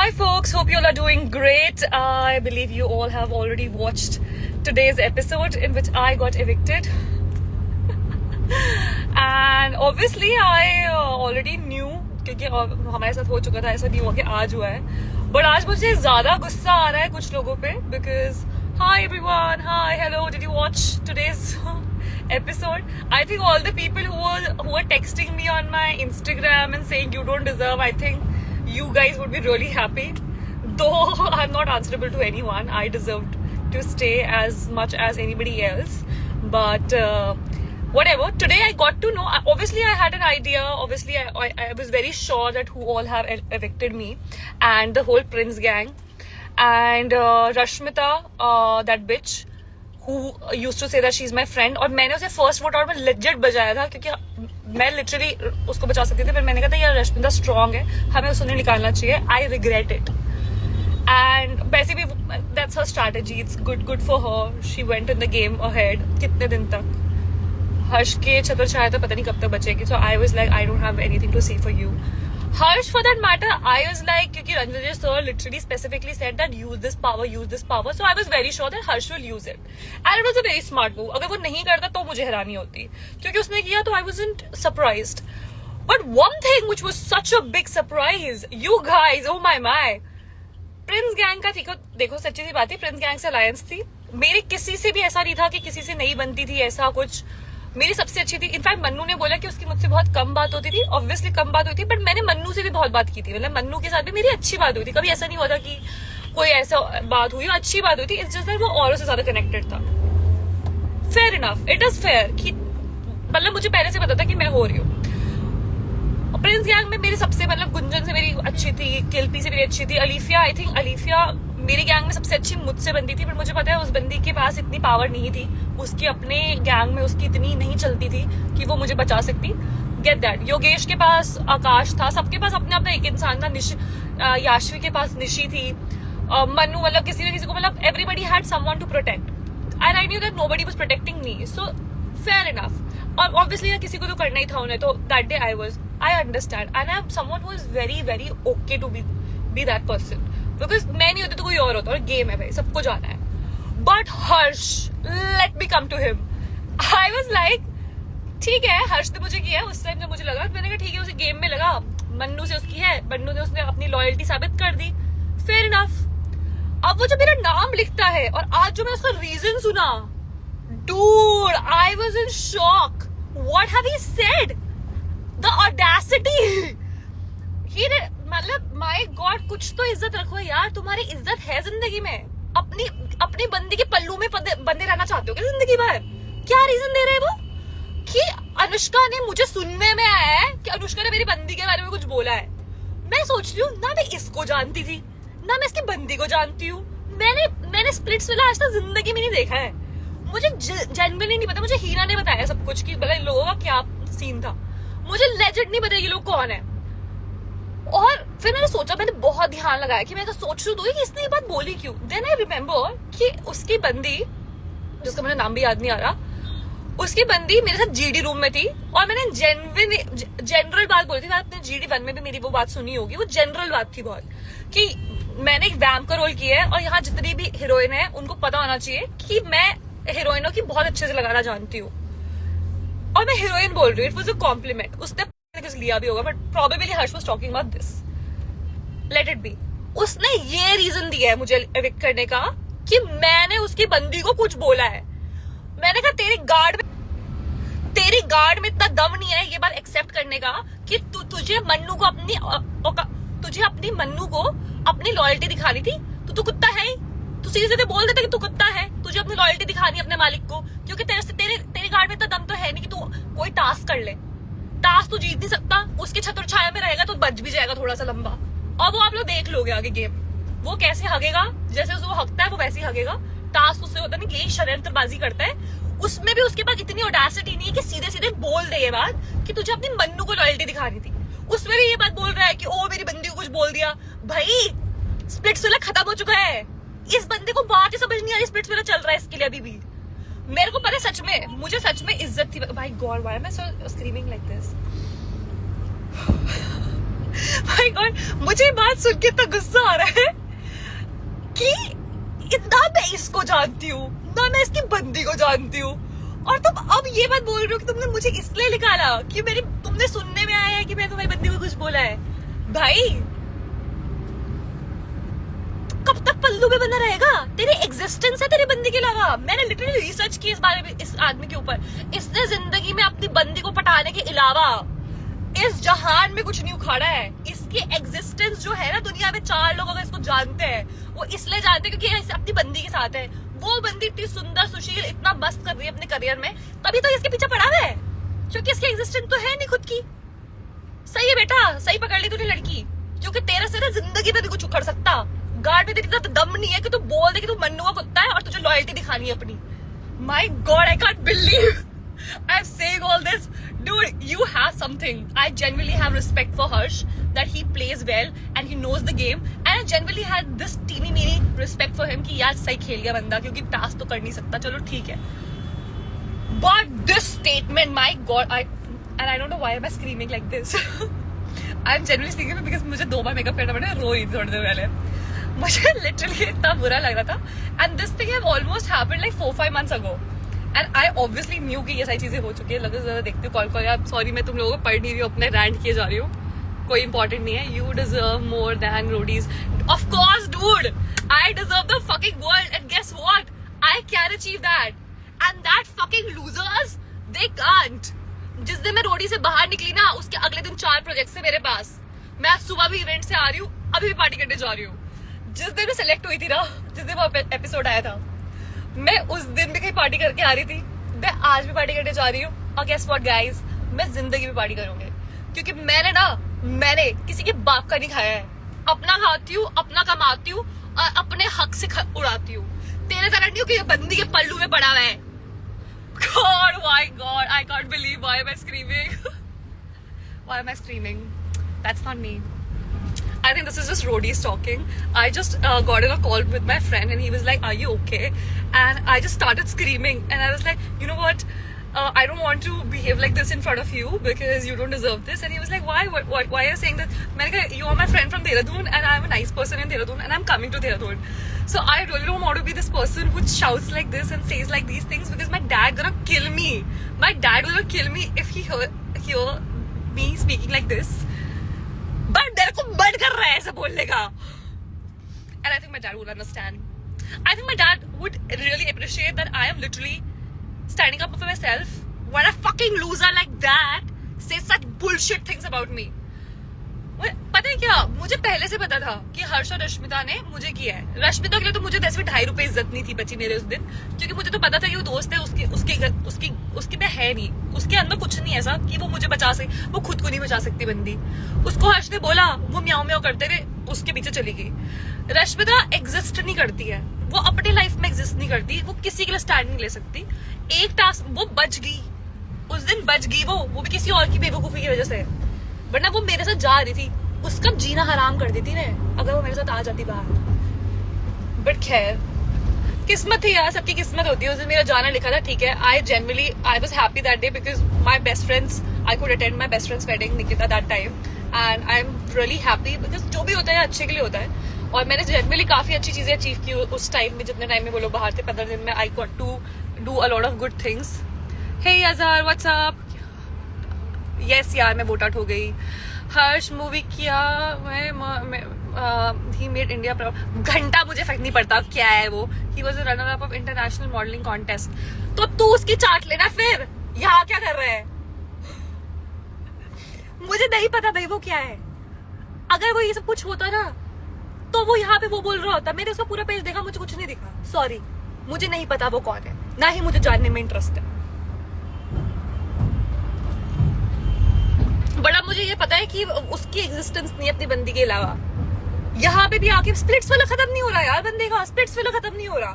Hi folks, hope you all are doing great. I believe you all have already watched today's episode in which I got evicted. And obviously I already knew क्योंकि हमारे साथ हो चुका था, ऐसा नहीं हुआ कि आज हुआ है. But आज मुझे ज़्यादा गुस्सा आ रहा है कुछ लोगों पे because hi everyone, hi, hello, did you watch today's episode? I think all the people who were texting me on my Instagram and saying you don't deserve, I think you guys would be really happy. Though I'm not answerable to anyone, I deserved to stay as much as anybody else. But whatever. Today I got to know. Obviously, I had an idea. Obviously, I was very sure that who all have evicted me, and the whole Prince gang, and Rashmita, that bitch, who used to say that she's my friend. और मैंने उसे first vote out में legit बजाया था क्योंकि मैं literally उसको बचा सकती थी, पर मैंने कहा था यार रश्मिता strong है, हमें उसने निकालना चाहिए. I regret it. And वैसे भी that's her strategy. It's good for her. She went in the game ahead. कितने दिन तक हर्ष के छत्र छाया तो पता नहीं कब तक बचेगी. So I was like, I don't have anything to say for you. Harsh, for that matter, I was like, क्योंकि Ranjit sir literally specifically said that use this power. So I was very sure that Harsh will use it. And it was a very smart move. अगर वो नहीं करता तो मुझे हैरानी होती. क्योंकि उसने किया तो I wasn't surprised. But one thing which was such a big surprise, you guys, oh my. Prince gang का देखो सच्ची सी बात है, प्रिंस गैंग से अलायंस थी. मेरी किसी से भी ऐसा नहीं था कि किसी से नहीं बनती थी ऐसा कुछ. मेरी सबसे अच्छी थी. इनफैक्ट मन्नू ने बोला कि उसकी मुझसे बहुत कम बात होती थी. ऑब्वियसली कम बात होती थी, बट मैंने मन्नू से भी बहुत बात की थी. मतलब मन्नू के साथ भी मेरी अच्छी बात हुई थी. कभी ऐसा नहीं हुआ था कि कोई ऐसा बात हुई, अच्छी बात हुई थी. इट्स जस्ट दैट वो औरों से ज्यादा कनेक्टेड था. Fair enough, it is fair कि मतलब मुझे पहले से पता था कि मैं हो रही हूँ. प्रिंस गैंग में मेरी सबसे मतलब गुंजन से मेरी अच्छी थी, किल्पी से मेरी अच्छी थी. अलीफिया, आई थिंक अलीफिया मेरी गैंग में सबसे अच्छी मुझसे बनती थी, पर मुझे पता है उस बंदी के पास इतनी पावर नहीं थी. उसकी अपने गैंग में उसकी इतनी नहीं चलती थी कि वो मुझे बचा सकती. Get that. योगेश के पास आकाश था, सबके पास अपने अपना एक इंसान था. याशवी के पास निशी थी. मन्नू, मतलब किसी न किसी को, मतलब everybody had someone to protect. And I knew that nobody was protecting me. So fair enough. और ऑब्वियसली किसी को तो करना ही था उन्हें. तो that day I understand, and I'm someone who is very okay to be that person, because मैं नहीं होती तो कोई और होता. और गेम है भाई, सबको जाना है. But Harsh, let me come to him. I was like, ठीक है, हर्ष ने मुझे किया. उस टाइम जब मुझे लगा, मैंने कहा ठीक है, उसे गेम में लगा. मन्नू से उसकी है, मन्नू ने उसने अपनी लॉयल्टी साबित कर दी. Fair enough. अब वो जब मेरा नाम लिखता है और आज जो मैं उसका रीजन सुना, dude, I was in shock. What have he said? The audacity. मतलब माय गॉड, कुछ तो इज्जत रखो यार. तुम्हारी इज्जत है जिंदगी में. अपनी बंदी के पल्लू में बंदे रहना चाहते हो क्या जिंदगी भर? क्या रीजन दे रहे हैं वो कि अनुष्का ने, मुझे सुनने में आया है कि अनुष्का ने मेरी बंदी के बारे में कुछ बोला है. मैं सोच रही हूँ ना, मैं इसको जानती थी ना मैं इसकी बंदी को जानती हूँ. मैंने स्प्लिट्स वाला आज तक जिंदगी में नहीं देखा है. मुझे जेन्युइनली नहीं पता. मुझे हीरा ने बताया सब कुछ कि मतलब इन लोगों का क्या सीन था. मुझे लेजेंड नहीं पता ये लोग कौन है. और फिर मैंने सोचा, मैंने बहुत ध्यान लगाया कि मैं तो सोच रही हूँ कि इसने ये बात बोली क्यों. देन आई रिमेम्बर कि उसकी बंदी, जिसका मुझे नाम भी याद नहीं आ रहा, उसकी बंदी मेरे साथ जीडी रूम में थी. और मैंने जनरल बात बोली थी. आपने जीडी 1 में भी मेरी वो बात सुनी होगी. वो जनरल बात थी बहुत, कि मैंने एक वैम्प का रोल किया है और यहाँ जितनी भी हीरोइन है उनको पता होना चाहिए कि मैं हीरोइनों की बहुत अच्छे से लगाना जानती हूँ. और मैं हीरोइन बोल रही हूँ. It was a compliment. उसने कुछ लिया भी होगा, but probably Harsh was talking about this. Let it be. उसने ये रीजन दिया है मुझे एविक्ट करने का कि मैंने उसकी बंदी को कुछ बोला है. मैंने कहा तेरी गार्ड में इतना दम नहीं है ये बात एक्सेप्ट करने का कि तुझे अपनी मन्नू को अपनी लॉयल्टी दिखानी थी. तू कुत्ता है ही. तू सीधे बोल देता कि तू कुत्ता है. तुझे अपनी लॉयल्टी दिखानी अपने मालिक को, क्योंकि तेरे गार्ड में इतना दम तो है नहीं कि तू कोई टास्क कर ले. टास्क तू जीत नहीं सकता. उसके छत्र छाया में रहेगा तो बच भी जाएगा थोड़ा सा लंबा. और वो आप लोग देख लोगे आगे गेम. वो कैसे हगेगा, जैसे वो हगता है वो वैसे ही हगेगा. टास्क उससे होता नहीं, यही षड्यंत्रबाजी करता है. उसमें भी उसके पास इतनी ऑडेसिटी नहीं है कि सीधे बोल दे ये बात कि तुझे अपनी मन्नू को लॉयल्टी दिखानी थी. उसमें भी ये बात बोल रहा है कि ओ मेरी बंदी को कुछ बोल दिया. भाई स्प्लिट्स वाला खत्म हो चुका है. इस बंदे को बात ही समझ नहीं आ रही. स्प्लिट्स वाला चल रहा है इसके लिए अभी भी. मेरे को पता है, सच में मुझे सच में इज्जत थी. भाई God, why am I so screaming like this? My God, मुझे ये बात सुन के इतना गुस्सा आ रहा है कि इतना मैं इसको जानती हूँ ना मैं इसकी बंदी को जानती हूँ, और तुम अब ये बात बोल रहे हो कि तुमने मुझे इसलिए निकाला कि मेरी तुमने सुनने में आया है कि मैंने तुम्हारी बंदी को कुछ बोला है। भाई कब तक पल्लू में बना रहेगा? तेरी एग्जिस्टेंस है तेरी बंदी के अलावा। मैंने लिटरली रिसर्च की इस बारे में, इस आदमी के ऊपर। इसने जिंदगी में अपनी बंदी को पटाने के अलावा इस जहान में कुछ नहीं उखाड़ा है। इसकी एग्जिस्टेंस जो है ना दुनिया में 4 लोग अगर इसको जानते हैं वो इसलिए जानते हैं क्योंकि अपनी बंदी के साथ है। वो बंदी इतनी सुंदर सुशील इतना मस्त कर रही है अपने करियर में, तभी तो इसके पीछे पड़ा हुआ है, क्योंकि इसकी एग्जिस्टेंस तो है नहीं खुद की। सही है बेटा, सही पकड़ ली तूने लड़की, क्योंकि तेरे से ना जिंदगी में भी कुछ उखड़ सकता। गार्ड में तेरी इतना दम नहीं है कि तू बोल दे कि तू मन्नू का कुत्ता है और तुझे लॉयल्टी दिखानी है अपनी। My God, I can't believe I am saying all this. Dude, you have something. I genuinely have respect for Harsh, that he plays well and he knows the game, and I genuinely had this teeny meeny respect for him कि यार सही खेल गया बंदा, क्योंकि task तो कर नहीं सकता, चलो ठीक है। But this statement, my God, I don't know why am I screaming like this. I'm genuinely screaming because मुझे 2 बार मेकअप करना पड़ा, रो रही थी थोड़ी देर पहले। मुझे literally इतना बुरा लग रहा था, and this thing have almost happened like 4-5 months ago. And I obviously knew कि ये सारी चीजें हो चुकी है। लगे ज़रा देखती हूँ कॉल यार, सॉरी मैं तुम लोगों को पढ़ नहीं रही हूँ, अपने रैंट किए जा रही हूँ, कोई इंपॉर्टेंट नहीं है। You deserve more than roadies. Of course, dude, I deserve the fucking world, and guess what? I can achieve that, and that fucking losers, they can't. जिस दिन मैं रोडी से बाहर निकली ना, उसके अगले दिन 4 प्रोजेक्ट्स है मेरे पास। मैं आज सुबह भी इवेंट से आ रही हूँ, अभी भी पार्टी करने जा रही हूँ। जिस दिन मैं सेलेक्ट हुई थी ना, जिस दिन वो एपिसोड आया था, मैं उस दिन भी कहीं पार्टी करके आ रही थी, मैं आज भी पार्टी करने जा रही हूँ। और गेस व्हाट गाइस, मैं जिंदगी में पार्टी करूंगी, क्योंकि मैंने किसी के बाप का नहीं खाया है। अपना खाती हूँ, अपना कमाती हूँ और अपने हक से उड़ाती हूँ। तेरे तरह नहीं हूँ कि बंदी के पल्लू में पड़ा हुआ है। God, my God, I can't believe why am I screaming? Why am I screaming? That's not me. I think this is just roadies talking. I just got in a call with my friend and he was like, are you okay? And I just started screaming and I was like, you know what? I don't want to behave like this in front of you because you don't deserve this. And he was like, why? Why are you saying that? You are my friend from Dehradun and I'm a nice person in Dehradun and I'm coming to Dehradun. So I really don't want to be this person who shouts like this and says like these things because my dad gonna kill me. My dad will kill me if he hear me speaking like this. But मेरे को बंद कर रहा है ऐसा बोलने का. And I think my dad would understand. I think my dad would really appreciate that I am literally standing up for myself when a fucking loser like that says such bullshit things about me. पता है क्या, मुझे पहले से पता था कि हर्ष और रश्मिता ने मुझे किया है। रश्मिता के लिए तो मुझे 10 में 2.5 रुपए इज्जत नहीं थी बची मेरे उस दिन, क्योंकि मुझे तो पता था कि वो दोस्त है, उसकी में है नहीं, उसके अंदर कुछ नहीं ऐसा कि वो मुझे बचा सके। वो खुद को नहीं बचा सकती बंदी। उसको हर्ष ने बोला, वो म्याऊ म्याऊ करते हुए उसके पीछे चली गई। रश्मिता एग्जिस्ट नहीं करती है, वो अपनी लाइफ में एग्जिस्ट नहीं करती, वो किसी के लिए स्टैंड नहीं ले सकती। एक टास्क वो बच गई, उस दिन बच गई वो भी किसी और की बेवकूफी की वजह से, वरना वो मेरे साथ जा रही थी। उसका जीना हराम कर देती ने अगर वो मेरे साथ आ जाती बाहर। बट खैर, किस्मत थी यार, सबकी किस्मत होती है। उस दिन मेरा जाना लिखा था, ठीक है। I was happy that day because my best friends, I could attend my best friend's wedding Nikita that time and I am really happy because जो भी होता है अच्छे के लिए होता है। और मैंने जनरली काफी अच्छी चीजें अचीव की उस टाइम में, जितने टाइम में वो लोग बाहर थे 15 दिन में। I got to do a lot of good things. Hey Azhar, what's up? Yes यार, मैं वोट आउट हो गई। हर्ष मूवी किया, ही मेड इंडिया प्राउड। घंटा मुझे फर्क नहीं पड़ता क्या है वो। He was a runner up of international modelling contest. तो अब तू उसकी चाट लेना, फिर यहाँ क्या कर रहे हैं? मुझे नहीं पता भाई वो क्या है। अगर वो ये सब कुछ होता ना तो वो यहाँ पे वो बोल रहा होता। मैंने उसका पूरा पेज देखा, मुझे कुछ नहीं दिखा। सॉरी, मुझे नहीं पता वो कौन है, ना ही मुझे जानने में इंटरेस्ट है। बड़ा मुझे ये पता है कि उसकी एग्जिस्टेंस नहीं अपनी बंदी के अलावा। यहाँ पे भी आके स्प्लिट्स वाला खत्म नहीं हो रहा यार, बंदे का स्प्लिट्स वाला खत्म नहीं हो रहा।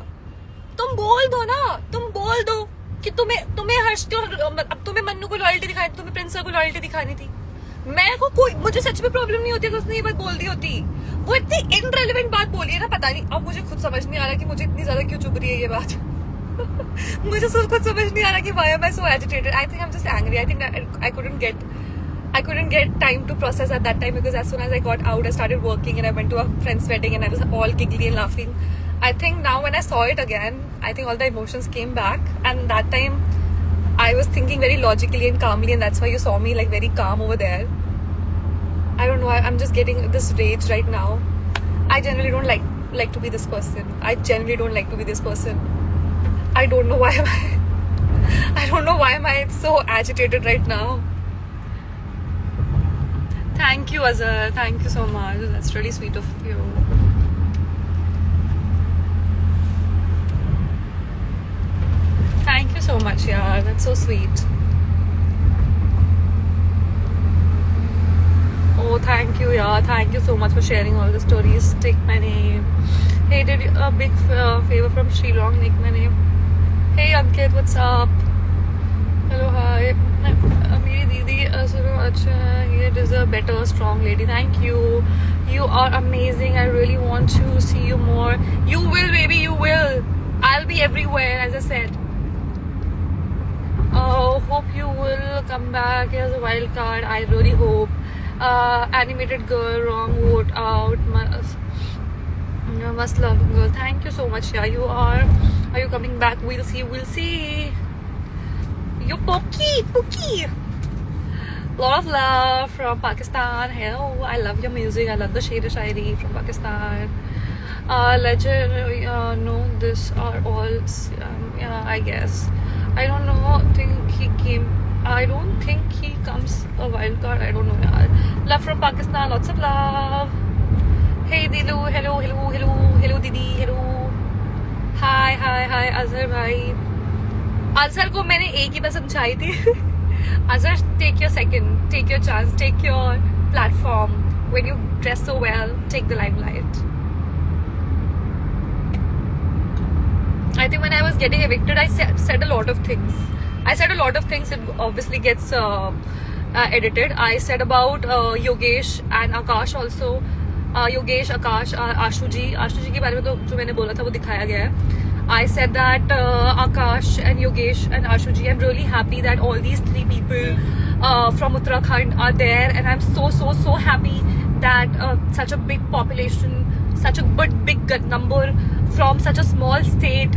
तुम बोल दो ना, तुम बोल दो कि तुम्हें हर्ष को, अब तुम्हें मन्नू को लॉयल्टी दिखानी, तुम्हें प्रिंस को लॉयल्टी दिखानी थी। मैं को कोई, मुझे सच में प्रॉब्लम नहीं होती अगर उसने ये बात बोल दी होती। वो इतनी इनरेलेवेंट बात बोली है ना, पता नहीं। अब मुझे खुद समझ नहीं आ रहा कि मुझे इतनी ज्यादा क्यों चुभ रही है ये बात। मुझे खुद समझ नहीं आ रहा कि why am I so agitated. I think I am just angry. I think I couldn't get I couldn't get time to process at that time because as soon as I got out, I started working and I went to a friend's wedding and I was all giggly and laughing. I think now when I saw it again, I think all the emotions came back, and that time I was thinking very logically and calmly, and that's why you saw me like very calm over there. I don't know, I'm just getting this rage right now. I generally don't like to be this person. I generally don't like to be this person. I don't know why I don't know why am I so agitated right now. Thank you, Azhar. Thank you so much. That's really sweet of you. Thank you so much, yeah. That's so sweet. Oh, thank you, yeah. Thank you so much for sharing all the stories. Take my name. Hey, did you, a big favor from Shillong. Take my name. Hey, Ankit, what's up? Hello, hi. मेरी दीदी सुनो अच्छा ये deserve better strong lady. Thank you. You are amazing. I really want to see you more. You will, baby. You will. I'll be everywhere, as I said. Hope you will come back as a wild card. I really hope. Animated girl, wrong vote out. Must love girl. Thank you so much. Yeah, you are. Are you coming back? We'll see. We'll see. You Pookie. Lot of love from Pakistan. Hello. I love your music. I love the Sher Shairi from Pakistan. Legend. No, this are all. Yeah, I guess. I don't know. I don't think he comes a wild card. I don't know. Yaar. Love from Pakistan. Lots of love. Hey Dilu. Hello Didi. Hello. Hi. Azhar bhai. Azhar को मैंने एक ही बार समझाई थी. Azhar, take your second. Take your chance. Take your platform. When you dress so well, take the limelight. I think when I was getting evicted, I said a lot of things. It obviously gets edited. I said about Yogesh and Akash also. Yogesh, Akash, Ashu ji के बारे में तो जो मैंने बोला था वो दिखाया गया है. I said that Akash and Yogesh and Ashu ji, I'm really happy that all these three people from Uttarakhand are there, and I'm so happy that such a big population, such a big number from such a small state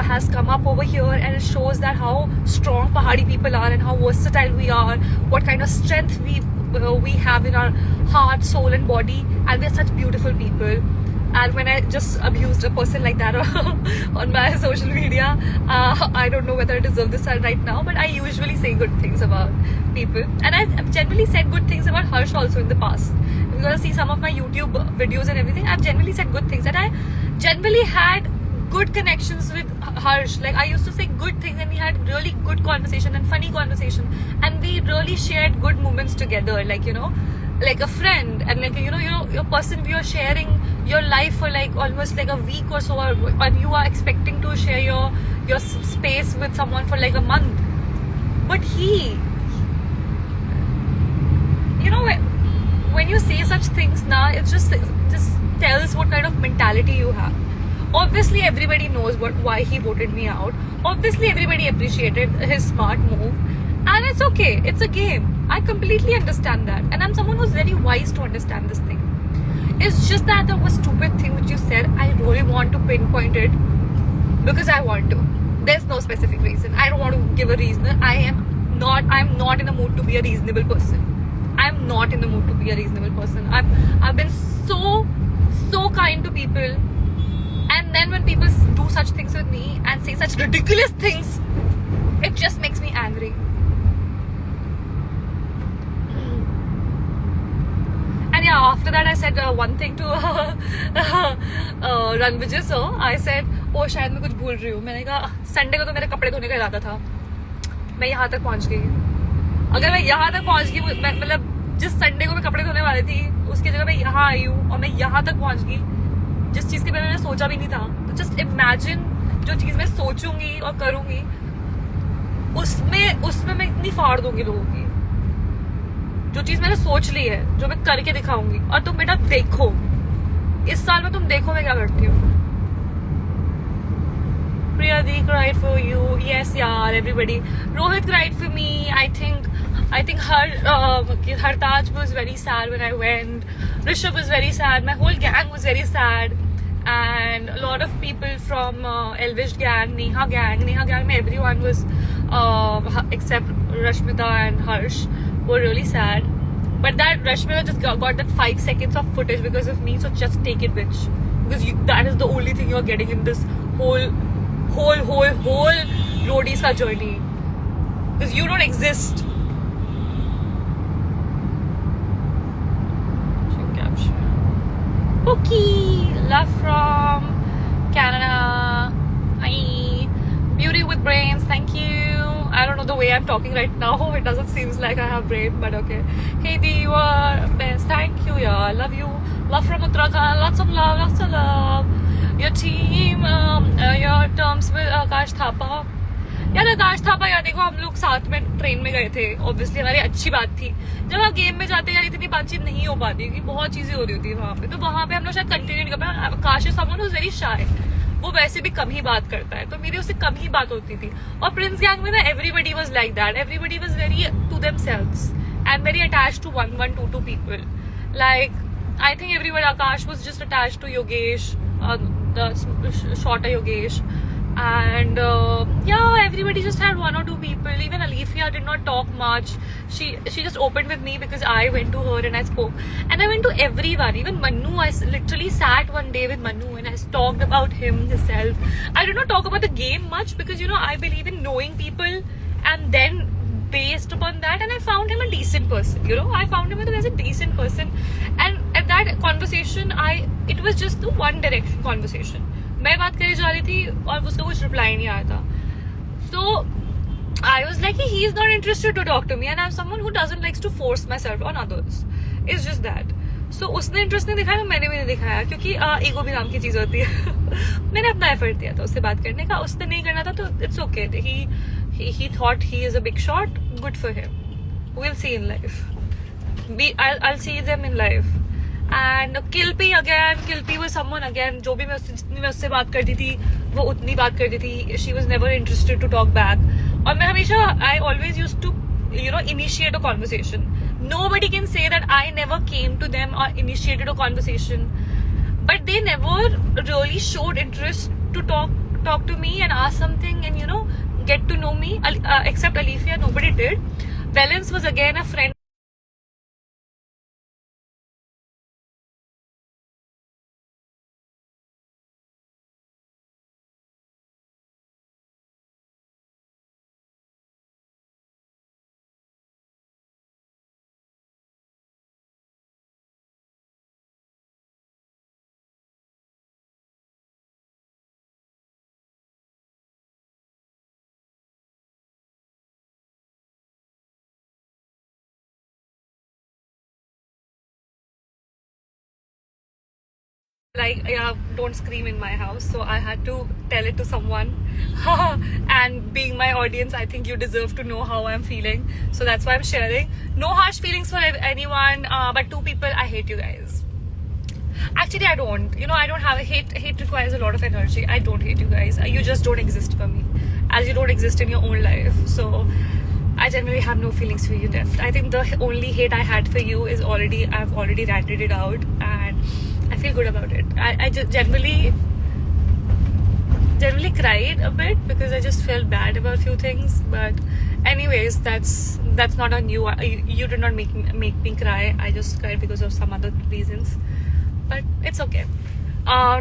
has come up over here, and it shows that how strong Pahadi people are and how versatile we are, what kind of strength we have in our heart, soul and body, and we're such beautiful people. And when I just abused a person like that on my social media, I don't know whether I deserve this right now, but I usually say good things about people, and I've generally said good things about Harsh also in the past. If you're gonna see some of my YouTube videos and everything, I've generally said good things, and I generally had good connections with Harsh. Like I used to say good things, and we had really good conversation and funny conversation, and we really shared good moments together, like, you know, like a friend, and like, you know, your person, you're sharing your life for like almost like a week or so, and you are expecting to share your space with someone for like a month. But he, you know, when you say such things now, it just tells what kind of mentality you have. Obviously everybody knows why he voted me out. Obviously everybody appreciated his smart move, and it's okay, it's a game. I completely understand that, and I'm someone who's very wise to understand this thing. It's just that the stupid thing which you said, I really want to pinpoint it because I want to. There's no specific reason. I don't want to give a reason. I'm not in the mood to be a reasonable person. I'm not in the mood to be a reasonable person. I've been so kind to people, and then when people do such things with me and say such ridiculous things, it just makes me angry. And yeah, after that I said one thing to Ranvijay sir. I said, oh शायद मैं कुछ भूल रही हूँ. मैंने कहा Sunday को तो मेरे कपड़े धोने का इरादा था, मैं यहाँ तक पहुँच गई. अगर मैं यहाँ तक पहुँच गई, मतलब जिस संडे को मैं कपड़े धोने वाली थी उसकी जगह मैं यहाँ आई हूँ और मैं यहाँ तक पहुँच गई, जिस चीज़ के बारे में मैंने सोचा भी नहीं था. तो जस्ट इमेजिन जो चीज़ मैं सोचूंगी और करूँगी, उसमें मैं इतनी फाड़ दूंगी लोगों की. जो चीज मैंने सोच ली है, जो मैं करके दिखाऊंगी, और तुम बेटा देखो, इस साल में तुम देखो मैं क्या करती हूँ. Priyadi cried for you. Yes, yaar, everybody. Rohit cried for me. I think Hartaj was very sad when I went. Rishabh was very sad. My whole gang was very sad. And a lot of people from Elvish gang, Neha gang, everyone was, except Rashmita and Harsh, were really sad. But that Rashmita just got that 5 seconds of footage because of me, so just take it, bitch. Because that is the only thing you're getting in this whole roadies ka journey. Because you don't exist. Pookie, love from Canada. Hi. Beauty with brains, thank you. I don't know the way I'm talking right now. It doesn't seem like I have brain, but okay. Hey, Dee, you are best. Thank you, yeah. Love you. Love from Uttarakhand. Lots of love, lots of love. Your team, your terms with Akash Thapa. यार आकाश थापा यार देखो हम लोग साथ में train में गए थे ऑब्वियसली हमारी अच्छी बात थी जब आप गेम में जाते यार इतनी बातचीत नहीं हो पाती क्योंकि बहुत चीजें हो रही होती है वहां पे तो वहां पे हम लोग शायद कंटिन्यू नहीं कर पाए Akash is someone who is very shy वो वैसे भी कम ही बात करता है तो मेरी उससे कम ही बात होती थी और प्रिंस गैंग में ना everybody was like that everybody was very to themselves and very attached to one two people like I think everybody Akash was just attached to Yogesh the shorter Yogesh and yeah everybody just had 1 or 2 people even Alifia did not talk much she just opened with me because I went to her and I spoke and I went to everyone even Manu I literally sat one day with Manu and I talked about him himself I did not talk about the game much because you know I believe in knowing people and then based upon that and I found him a decent person you know I found him as a decent person and at that conversation it was just the one direction conversation मैं बात करने जा रही थी और उसका कुछ reply नहीं आया था so I was like he is not interested to talk to me and I'm someone who doesn't likes to force myself on others it's just that so उसने इंटरेस्ट नहीं दिखाया तो मैंने भी नहीं दिखाया क्योंकि ईगो भी नाम की चीज होती है मैंने अपना एफर्ट दिया था उससे बात करने का उसने नहीं करना था तो it's okay he thought he is a big shot good for him we'll see in life I'll see them in life and Kilpi was someone again जो भी मैं उससे जितनी मैं उससे बात करती थी वो उतनी बात करती थी she was never interested to talk back और मैं हमेशा I always used to you know initiate a conversation nobody can say that I never came to them or initiated a conversation but they never really showed interest to talk to me and ask something and you know get to know me except Alifia nobody did Valence was again a friend like yeah don't scream in my house so I had to tell it to someone and being my audience I think you deserve to know how I'm feeling so that's why I'm sharing no harsh feelings for anyone but 2 people I hate you guys actually I don't you know I don't have a hate requires a lot of energy I don't hate you guys you just don't exist for me as you don't exist in your own life so I generally have no feelings for you left I think the only hate I had for you is I've already ranted it out and I feel good about it. I just generally cried a bit because I just felt bad about a few things. But anyways, that's not on you. You did not make me cry. I just cried because of some other reasons. But it's okay.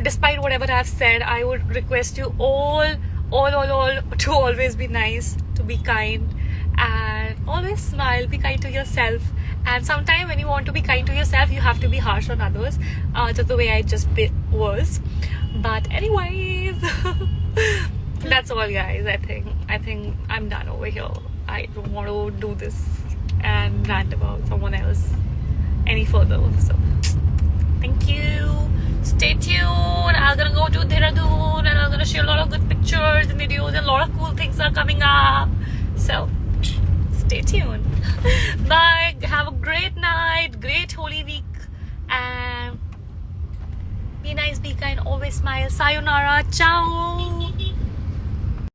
Despite whatever I've said, I would request you all to always be nice, to be kind, and always smile. Be kind to yourself. And sometimes when you want to be kind to yourself, you have to be harsh on others. Just the way I just was. But anyways, that's all, guys. I think I'm done over here. I don't want to do this and rant about someone else any further. So, thank you. Stay tuned. I'm gonna go to Dehradun and I'm gonna share a lot of good pictures and videos and a lot of cool things are coming up. So, stay tuned. Bye. Have a great night, great Holy Week, and be nice, be kind, always smile. Sayonara. Ciao.